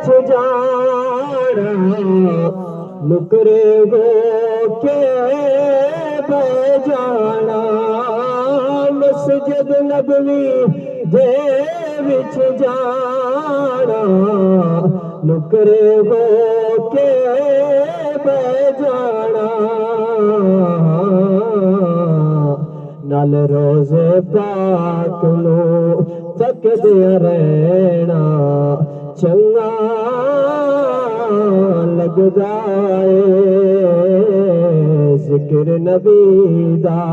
وچ جانا نکرے گو کے بہ جانا مسجد نبوی دے وچ جانا نکرے گو کے بہ جانا نال روزے پاک نو تکدے رہنا چنگا لگدا اے ذکر نبی دا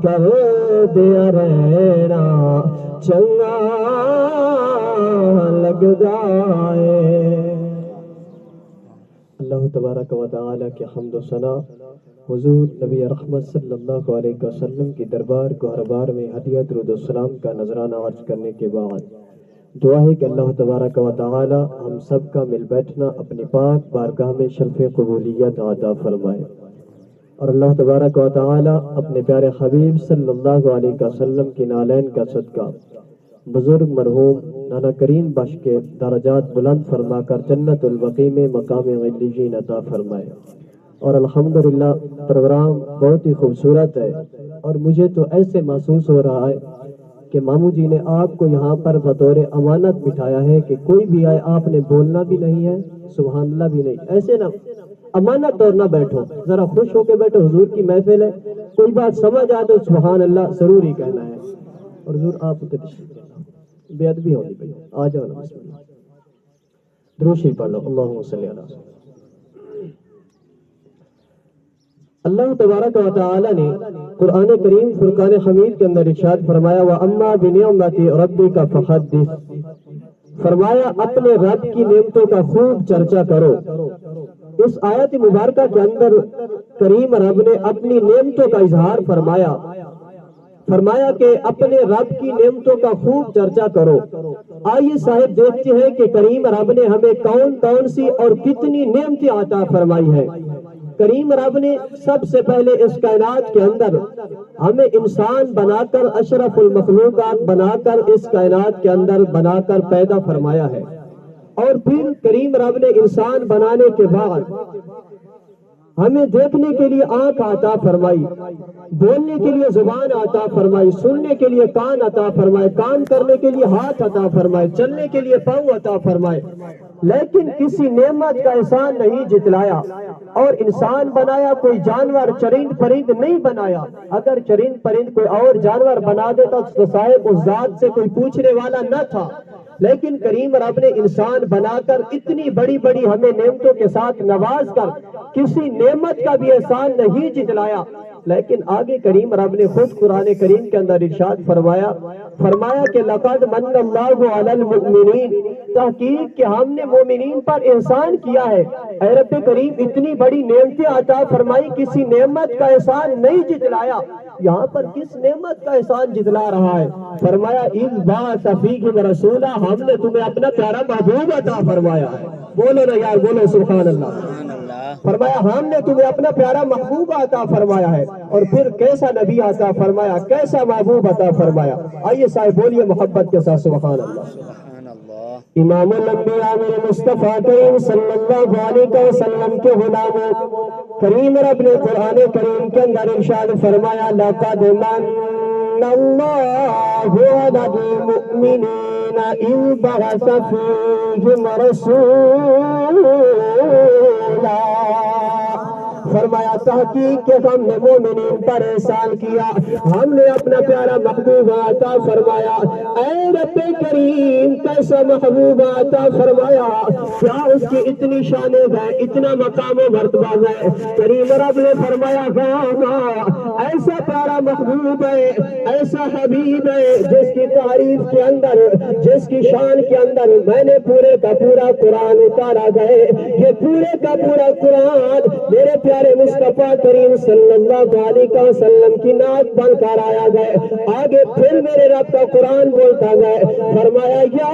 کردے رہنا چنگا لگدا اے اللہ تبارک و تعالی کی حمد و ثنا حضور نبی رحمت صلی اللہ علیہ وسلم کی دربار کو ہر بار میں ہدیہ درود السلام کا نذرانہ عرض کرنے کے بعد دعا ہے کہ اللہ تبارک و تعالی ہم سب کا مل بیٹھنا اپنی پاک بارگاہ میں شرف قبولیت عطا فرمائے اور اللہ تبارک و تعالی اپنے پیارے حبیب صلی اللہ علیہ وسلم کی نالین کا صدقہ بزرگ مرحوم نانا کریم بخش کے درجات بلند فرما کر جنت البقیع میں مقام علیین عطا فرمائے اور الحمدللہ پروگرام بہت ہی خوبصورت ہے اور مجھے تو ایسے محسوس ہو رہا ہے کہ ماموں جی نے آپ کو یہاں پر بطور امانت بٹھایا ہے کہ کوئی بھی آئے آپ نے بولنا بھی نہیں ہے سبحان اللہ بھی نہیں ایسے نہ امانت اور نہ بیٹھو ذرا خوش ہو کے بیٹھو حضور کی محفل ہے کوئی بات سمجھ آ تو سبحان اللہ ضرور ہی کہنا ہے اور حضور آپ اتنے تشریف رکھنا بے ادبی ہونی پڑی آ جاؤ نا بسم اللہ درود شریف پڑھ لو اللہم صلی علی وسلم اللہ تبارک و تعالی نے قرآن کریم فرقان حمید کے اندر ارشاد فرمایا وَأَمَّا بِنِعْمَةِ رَبِّكَ فَحَدِّثْ فرمایا اپنے رب کی نعمتوں کا خوب چرچا کرو اس آیت مبارکہ کے اندر کریم رب نے اپنی نعمتوں کا اظہار فرمایا کہ اپنے رب کی نعمتوں کا خوب چرچا کرو آئیے صاحب دیکھتے ہیں کہ کریم رب نے ہمیں کون کون سی اور کتنی نعمتیں عطا فرمائی ہے کریم رب نے سب سے پہلے اس کائنات کے اندر ہمیں انسان بنا کر اشرف المخلوقات بنا کر اس کائنات کے اندر بنا کر پیدا فرمایا ہے اور پھر کریم رب نے انسان بنانے کے بعد ہمیں دیکھنے کے لیے آنکھ عطا فرمائی بولنے کے لیے زبان عطا فرمائی سننے کے لیے کان عطا فرمائے کام کرنے کے لیے ہاتھ عطا فرمائے چلنے کے لیے پاؤں عطا فرمائے لیکن کسی نعمت کا احسان نہیں جتلایا اور انسان بنایا کوئی جانور چرند پرند نہیں بنایا اگر چرند پرند کوئی اور جانور بنا دیتا تو صاحب اس ذات سے کوئی پوچھنے والا نہ تھا لیکن کریم رب نے انسان بنا کر اتنی بڑی بڑی ہمیں نعمتوں کے ساتھ نواز کر کسی نعمت کا بھی احسان نہیں جتلایا لیکن آگے کریم رب نے خود قرآن کریم کے اندر ارشاد فرمایا کہ لقد من اللہ علی المؤمنین تحقیق کہ ہم نے مومنین پر احسان کیا ہے اے رب کریم اتنی بڑی نعمتیں عطا فرمائی کسی نعمت کا احسان نہیں جتلایا یہاں پر کس نعمت کا احسان جتلا رہا ہے فرمایا اذ بعث فیکم رسولا ہم نے تمہیں اپنا پیارا محبوب عطا فرمایا ہے بولو نا یار بولو سبحان اللہ فرمایا ہم نے تمہیں اپنا پیارا محبوب عطا فرمایا ہے اور پھر کیسا نبی عطا فرمایا کیسا محبوب عطا فرمایا آئیے صاحب بولیے محبت کے ساتھ سبحان اللہ امام الانبیاء میرے مصطفیٰ کریم صلی اللہ علیہ وسلم کے غلاموں کریم رب نے قرآن کریم کے اندر ارشاد فرمایا لقد من اللہ علی المؤمنین اذ بعث فیہم رسولا فرمایا تحقیق کہ ہم نے مومنین پر احسان کیا ہم نے اپنا پیارا محبوب عطا فرمایا اے رب کریم کیسا محبوب عطا فرمایا کیا اس کی اتنی شان ہے اتنا مقام و مرتبہ ہے کریم رب نے فرمایا ایسا پیارا محبوب ہے ایسا حبیب ہے جس کی تعریف کے اندر جس کی شان کے اندر میں نے پورے کا پورا قرآن اتارا گئے یہ پورے کا پورا قرآن میرے پیارے مصطفیٰ کریم صلی اللہ علیہ وسلم کی نعت بن کر آیا گئے آگے پھر میرے رب کا قرآن بولتا گئے فرمایا یا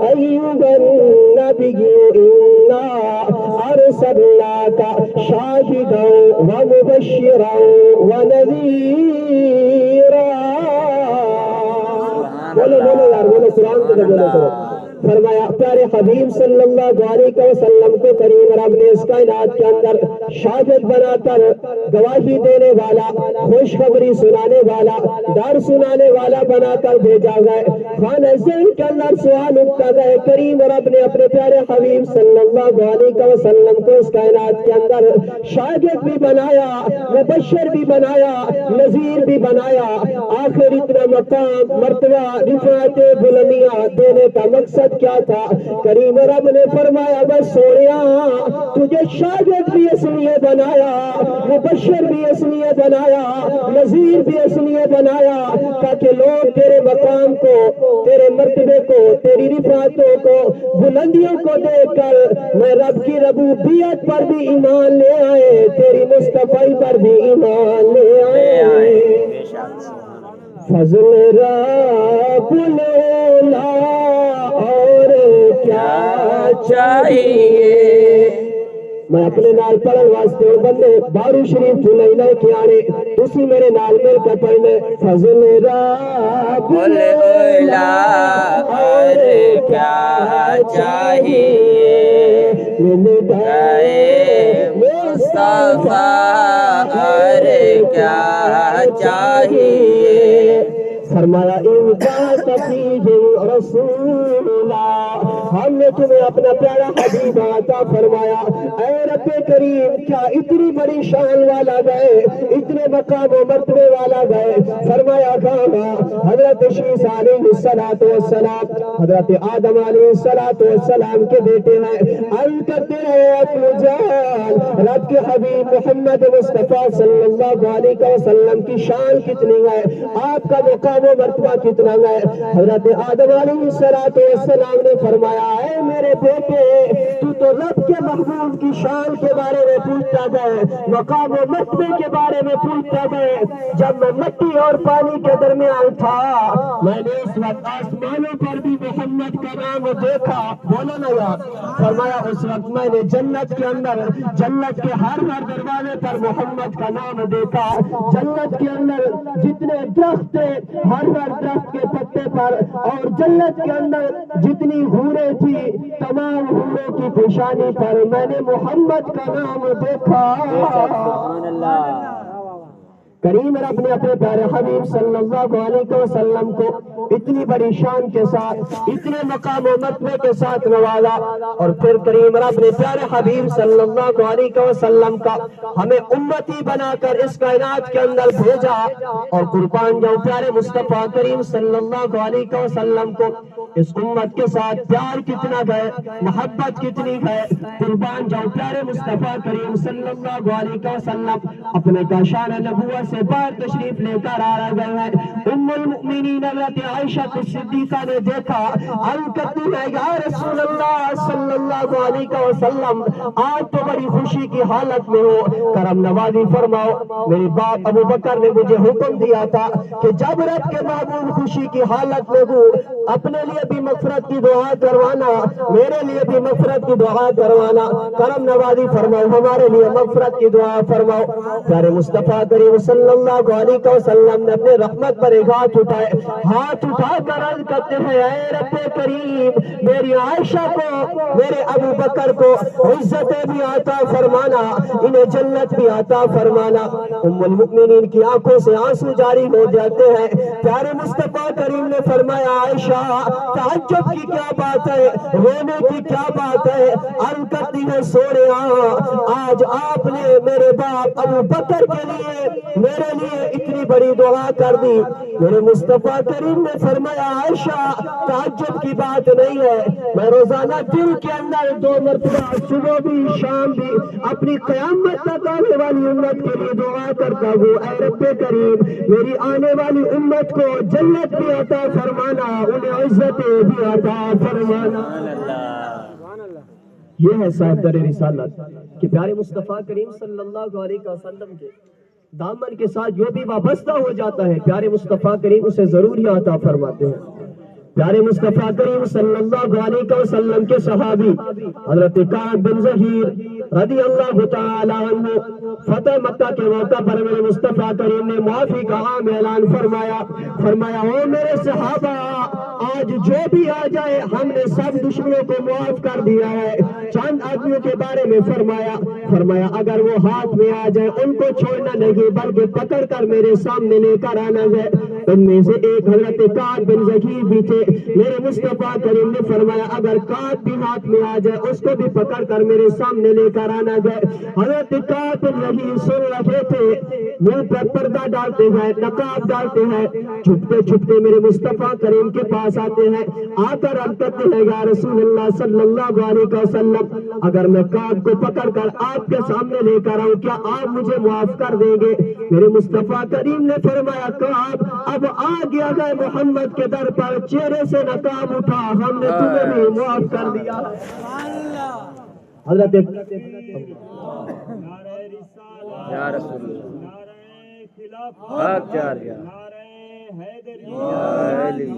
ایھا النبی انا ارسلناک شاہدا ومبشرا ونذیرا بولو بولو یار، بولو قرآن کو بولو کرو۔ فرمایا پیارے حبیب صلی اللہ علیہ وسلم کو کریم رب نے اس کائنات کے اندر شاگرد بنا کر گواہی دینے والا، خوشخبری سنانے والا، ڈر سنانے والا بنا کر بھیجا گئے۔ خانہ ذہن کے اندر سوال اٹھتا گئے، کریم رب نے اپنے پیارے حبیب صلی اللہ علیہ وسلم کو اس کائنات کے اندر شاگرد بھی بنایا، مبشر بھی بنایا، نذیر بھی بنایا، آخر اتنا مقام، مرتبہ، رفعت، بلندیاں دینے کا مقصد کیا تھا؟ کریم رب نے فرمایا بس سونیا تجھے شاگرد بھی اس لیے بنایا، مبشر بھی اس لیے بنایا، نذیر بھی اس لیے بنایا تاکہ لوگ تیرے مقام کو، تیرے مرتبے کو، تیری رفعتوں کو، بلندیوں کو دیکھ کر میں رب کی ربوبیت پر بھی ایمان لے آئے، تیری مصطفی پر بھی ایمان لے آئے۔ فضل رب العلا اور کیا چاہیے۔ میں اپنے نال پڑھن واسطے اور بندے بارو شریف جو لے کے آنے اسی میرے نال مل کر پڑھنے۔ فضل رب العلا اور کیا چاہیے، ملائے مصطفیٰ اور کیا چاہیے۔ فرمایا ان کا فیہم رسولا، ہم نے تمہیں اپنا پیارا حبیب عطا فرمایا۔ اے رب کریم کیا اتنی بڑی شان والا گئے، اتنے مقام و مرتبے والا گئے۔ فرمایا کہاں حضرت شیس علیہ السلام، حضرت آدم علیہ السلام کے بیٹے ہیں۔ عرض کرتے ہیں ابو جان رب کے حبیب محمد مصطفیٰ صلی اللہ علیہ وسلم کی شان کتنی ہے، آپ کا مقام و مرتبہ کتنا ہے؟ حضرت آدم علیہ السلام نے فرمایا اے میرے بیٹے تو رب کے محبوب کی شان کے بارے میں پوچھتا گئے، مقام و مرتبے کے بارے میں پوچھتا گئے۔ جب میں مٹی اور پانی کے درمیان تھا میں نے اس وقت آسمانوں پر بھی محمد کا نام دیکھا، بولو نا یار۔ فرمایا اس وقت میں نے جنت کے اندر، جنت کے ہر دروازے پر محمد کا نام دیکھا۔ جنت کے اندر جتنے درخت تھے ہر درخت کے پتے پر، اور جنت کے اندر جتنی حوریں تھی تمام حوروں کی پیشانی پر میں نے محمد کا نام دیکھا۔ سبحان اللہ۔ کریم رب نے اپنے پیارے حبیب صلی اللہ علیہ وسلم کو اتنی بڑی شان کے ساتھ، اتنے مقام و مرتبے کے ساتھ نوازا، اور پھر کریم رب نے پیارے حبیب صلی اللہ علیہ وسلم کا ہمیں امتی بنا کر اس کائنات کے اندر بھیجا۔ اور قربان جاؤ پیارے مصطفیٰ کریم صلی اللہ علیہ وسلم کو اس امت کے ساتھ پیار کتنا گئے، محبت کتنی گئے۔ قربان جاؤ پیارے مصطفیٰ کریم صلی اللہ علیہ وسلم اپنے کاشان نبوت سے باہر تشریف لے کر آ گئے ہیں۔ ام المؤمنین حضرت عائشہ صدیقہ نے دیکھا، عرض کرتی ہے یا رسول اللہ صلی اللہ علیہ وسلم آج تو بڑی خوشی کی حالت میں ہو، کرم نوازی فرماؤ۔ میرے باپ ابو بکر نے مجھے حکم دیا تھا کہ جب رب کے محبوب خوشی کی حالت میں ہو اپنے لیے بھی مغفرت کی دعا کروانا، میرے لیے بھی مغفرت کی دعا کروانا، کرم نوازی فرماؤ، ہمارے لیے مغفرت کی دعا فرماؤ۔ پیارے مصطفیٰ کریم صلی اللہ علیہ وسلم نے اپنے رحمت پر ایک ہاتھ اٹھائے، ہاتھ اٹھا کر عرض کرتے ہیں اے رب کریم میری عائشہ کو، میرے ابو بکر کو عزتیں بھی عطا فرمانا، انہیں جنت بھی عطا فرمانا۔ ام المؤمنین کی آنکھوں سے آنسو جاری ہو جاتے ہیں۔ پیارے مصطفیٰ کریم نے فرمایا عائشہ تعجب کی کیا بات ہے، رونے کی کیا بات ہے؟ عرض کرتی ہے سوریا آج آپ نے میرے باپ ابو بکر کے لیے میرے لیے اتنی بڑی دعا کر دی۔ میرے مصطفیٰ کریم نے فرمایا عائشہ تعجب کی بات نہیں ہے، میں روزانہ دن کے اندر 2 مرتبہ صبح بھی شام بھی اپنی قیامت تک آنے والی امت کے لیے دعا کرتا ہوں اے رب کریم میری آنے والی امت کو جنت بھی عطا فرمانا، انہیں عزتیں بھی عطا فرمانا۔ یہ ہے صاحب در رسالت کہ پیارے مصطفیٰ کریم صلی اللہ علیہ وسلم کے دامن کے ساتھ جو بھی وابستہ ہو جاتا ہے پیارے مصطفیٰ کریم اسے ضرور ہی عطا فرماتے ہیں۔ پیارے مصطفیٰ کریم صلی اللہ علیہ وسلم کے صحابی حضرت کعب بن زہیر رضی اللہ تعالی عنہ فتح مکہ کے موقع پر میرے مصطفیٰ کریم نے معافی کا عام اعلان فرمایا او میرے صحابہ آج جو بھی آ جائے ہم نے سب دشمنوں کو معاف کر دیا ہے۔ چند آدمیوں کے بارے میں فرمایا اگر وہ ہاتھ میں آ جائے ان کو چھوڑنا نہیں بلکہ پکڑ کر میرے سامنے لے کر آنا ہے۔ ان میں سے ایک حضرت کعب بن ذکیر بھی تھے۔ میرے مصطفیٰ کریم نے فرمایا اگر کعب بھی ہاتھ میں آ جائے اس کو بھی پکڑ کر میرے سامنے لے کر آنا ہے۔ حضرت کعب بن ذکیر سن رہے تھے، منہ پر پردہ ڈالتے ہیں، نقاب ڈالتے ہیں، چھپتے میرے مصطفیٰ کریم کے پاس آتے ہیں، آ کر عرض کرتے ہیں یا رسول اللہ صلی اللہ علیہ وسلم اگر میں کعب کو پکڑ کر آپ کے سامنے لے کر آؤں کیا آپ مجھے معاف کر دیں گے؟ میرے مصطفیٰ کریم نے فرمایا کعب اب آ گیا ہے محمد کے در پر، چہرے سے نقاب اٹھا، ہم نے تمہیں بھی معاف کر دیا۔ حضرت یا رسول اللہ حق چار یا علی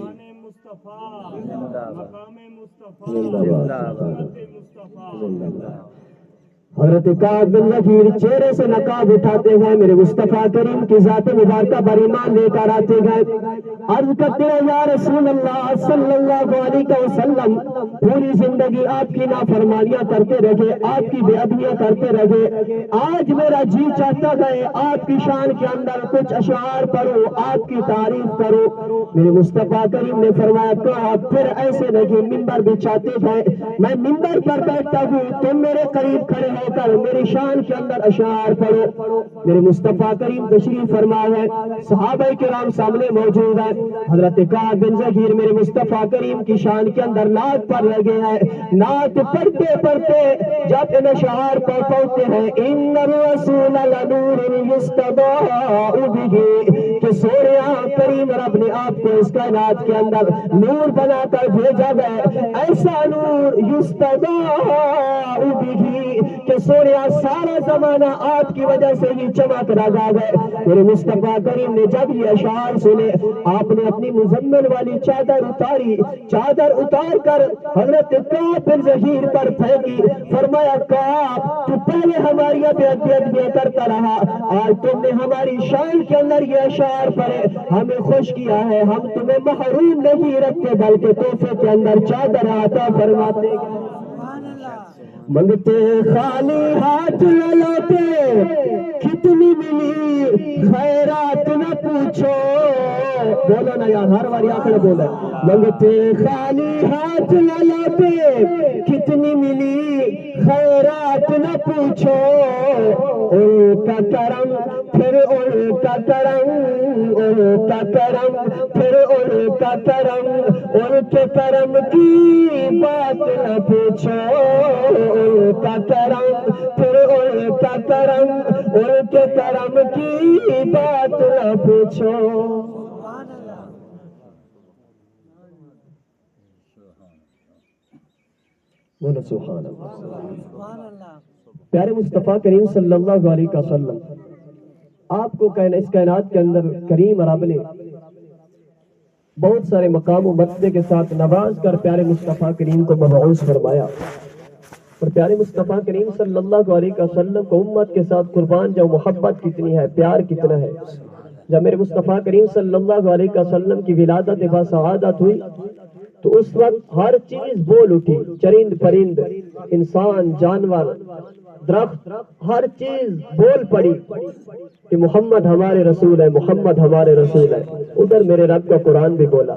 حضرت کعب بن ذکیر چہرے سے نقاب اٹھاتے ہیں، میرے مصطفیٰ کریم کی ذات مبارکہ پر ایمان لے کر آتے گئے، عرض کرتے ہیں یا رسول اللہ صلی اللہ علیہ وسلم پوری زندگی آپ کی نافرمانیاں کرتے رہے، آپ کی بے ادبیاں کرتے رہے، آج میرا جی چاہتا ہے آپ کی شان کے اندر کچھ اشعار پڑھو، آپ کی تعریف کرو۔ میرے مصطفیٰ کریم نے فرمایا کعب پھر ایسے نہیں، ممبر بچھاتے ہیں، میں ممبر پر بیٹھتا ہوں، تم میرے قریب کھڑے ہو کر میری شان کے اندر اشعار پڑھو۔ میرے مصطفیٰ کریم تشریف فرما ہے، صحابہ کرام سامنے موجود ہیں، حضرت کعب بن ذکیر میرے مصطفیٰ کریم کی شان کے اندر نعت پر لگے ہیں، نعت پڑھتے جب ان اشعار پر پہنچتے ہیں ان الرسول لنور یستضاء بہ کہ سوریا کریم رب نے آپ کو اس کائنات کے اندر نور بنا کر بھیجا ہے، ایسا نور یستضاء بہ کہ سوریا سارا زمانہ آپ کی وجہ سے ہی چمک رہا ہے۔ میرے مصطفیٰ کریم نے جب یہ اشعار سنے آپ نے اپنی مزمل والی چادر اتاری، چادر اتار کر حضرت کعب بن ذکیر پر پھینکی، فرمایا کعب تو پہلے ہماری بے ادبیاں کرتا رہا، آج تم نے ہماری شان کے اندر یہ اشعار پڑھے، ہمیں خوش کیا ہے، ہم تمہیں محروم نہیں رکھتے بلکہ تحفے کے اندر چادر عطا فرماتے ہیں۔ منگتے خالی ہاتھ نہ لوٹے، کتنی ملی خیرات نہ پوچھو، بولو نا یار ہر بار آخر بولے، منگتے خالی ہاتھ نہ لوٹے، کتنی ملی خیرات نہ پوچھو، ان کا کرم پھر ان کا کرم، ان کا کرم پھر ان کا کرم، ان کے کرم کی بات نہ پوچھو، ان کا کرم پھر ان کا کرم، ان کے کرم کی بات نہ پوچھو۔ بولو سبحان اللہ۔ پیارے مصطفیٰ کریم صلی اللہ علیہ وسلم آپ کو اس کائنات کے اندر کریم رب نے بہت سارے مقام و مرتبے کے ساتھ نواز کر پیارے مصطفیٰ کریم کو مبعوث فرمایا، اور پیارے مصطفیٰ کریم صلی اللہ علیہ وسلم کو امت کے ساتھ قربان جو محبت کتنی ہے، پیار کتنا ہے۔ جب میرے مصطفیٰ کریم صلی اللہ علیہ وسلم کی ولادت بسعادت ہوئی تو اس وقت ہر چیز بول اٹھی، چرند پرند، انسان، جانور، درخت، ہر چیز بول پڑی کہ محمد ہمارے رسول ہے، محمد ہمارے رسول ہے۔ ادھر میرے رب کا قرآن بھی بولا،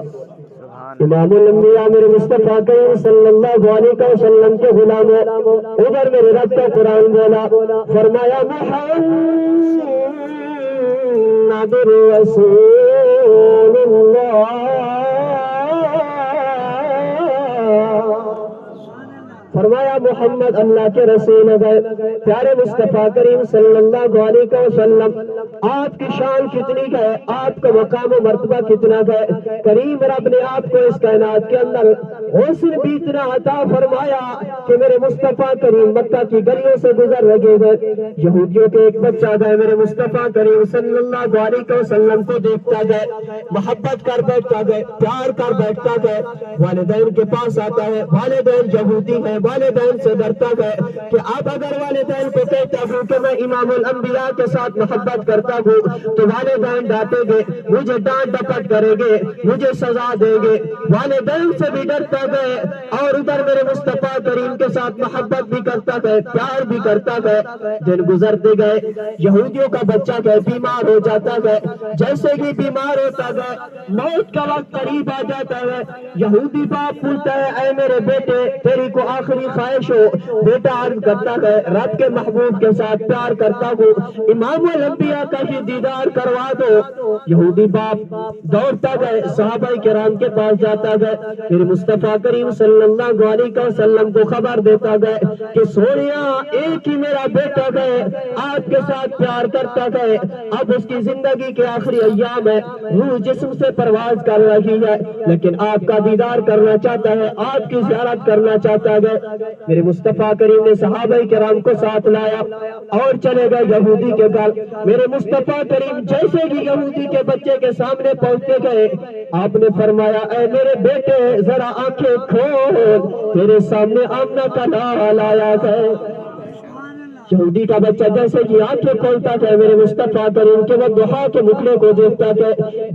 امام الانبیاء میرے مصطفیٰ کریم صلی اللہ علیہ وسلم کے غلاموں، ادھر میرے رب کا قرآن بولا، فرمایا محمد رسول اللہ، فرمایا محمد اللہ کے رسول ہے۔ پیارے مصطفیٰ کریم صلی اللہ علیہ وسلم آپ کی شان کتنی ہے، آپ کا مقام و مرتبہ کتنا ہے، کریم رب نے آپ کو اس کائنات کے اندر حسن بھی اتنا عطا فرمایا کہ میرے مصطفیٰ کریم مکہ کی گلیوں سے گزر لگے گئے، یہودیوں کے ایک بچہ گئے میرے مصطفیٰ کریم صلی اللہ علیہ وسلم کو دیکھتا گئے، محبت کر بیٹھتا گئے، پیار کر بیٹھتا گئے، والدین کے پاس آتا ہے، والدین یہودی ہیں، والدین سے ڈرتا گئے کہ اب اگر والدین کو کہتا ہوں کہ میں امام الانبیاء کے ساتھ محبت کرتا ہوں تو والدین ڈانٹیں گے، مجھے ڈانٹ ڈپٹ کریں گے، مجھے سزا دیں گے، والدین سے بھی ڈرتا گئے اور ادھر میرے مصطفیٰ کریم کے ساتھ محبت بھی کرتا گئے، پیار بھی کرتا گئے۔ دن گزرتے گئے، یہودیوں کا بچہ گئے بیمار ہو جاتا گئے، جیسے ہی بیمار ہوتا گئے موت کا وقت قریب آ جاتا ہے، یہودی باپ پوچھتا ہے اے میرے بیٹے تیری کو آخری خواہش ہو؟ بیٹا عرض کرتا ہے رب کے محبوب کے ساتھ پیار کرتا ہوں، امام الانبیاء کا ہی دیدار کروا دو۔ یہودی باپ دوڑتا گئے صحابہ کرام کے پاس جاتا گئے، میرے مصطفیٰ کریم صلی اللہ علیہ وسلم کو خبر دیتا گئے کہ سونیا ایک ہی میرا بیٹا گئے آپ کے ساتھ پیار کرتا گئے، اب اس کی زندگی کے آخری ایام ہے، روح جسم سے پرواز کر رہی ہے، لیکن آپ کا دیدار کرنا چاہتا ہے، آپ کی زیارت کرنا چاہتا ہے۔ میرے مصطفیٰ کریم نے صحابہ کرام کو ساتھ لایا اور چلے گئے یہودی کے گھر۔ میرے مصطفیٰ کریم جیسے ہی یہودی کے بچے کے سامنے پہنچتے گئے آپ نے فرمایا اے میرے بیٹے ذرا آنکھیں کھول، تیرے سامنے آمنہ کا لال آیا ہے۔ یہودی کا بچہ جیسے کہ آنکھیں کھولتا تھا میرے مصطفیٰ کریم کے وضحا کے مکھڑے کو دیکھتا تھا،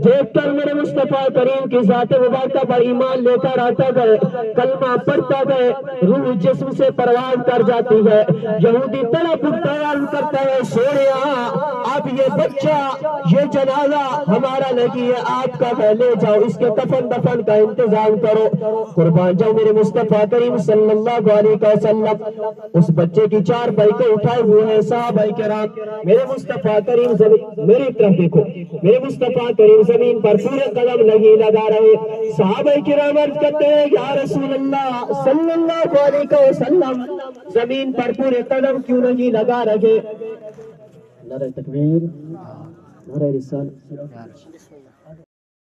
دیکھ کر میرے مصطفیٰ کریم کی ذات مبارکہ پر ایمان لے کر آتا گئے، کلمہ پڑھتا گئے، روح جسم سے پرواز کر جاتی ہے۔ یہودی تڑپ اٹھتا ہے، عرض کرتا ہے سونیا اب یہ بچہ یہ جنازہ ہمارا نہیں ہے، آپ کا ہے، لے جاؤ اس کے کفن دفن کا انتظام کرو۔ قربان جاؤ میرے مصطفیٰ کریم صلی اللہ علیہ وسلم اس بچے کی چار پائی کو اٹھائے ہوئے ہیں صحابہ کرام، میرے مصطفیٰ کریم زمین میری طرف دیکھو، میرے مصطفیٰ کریم زمین پر پورے قدم نہیں لگا رہے۔ صحابہ کرام عرض کرتے ہیں یا رسول اللہ صلی اللہ علیہ وسلم زمین پر پورے قدم کیوں نہیں لگا رہے؟ نعرہ تکبیر، نعرہ رسالت۔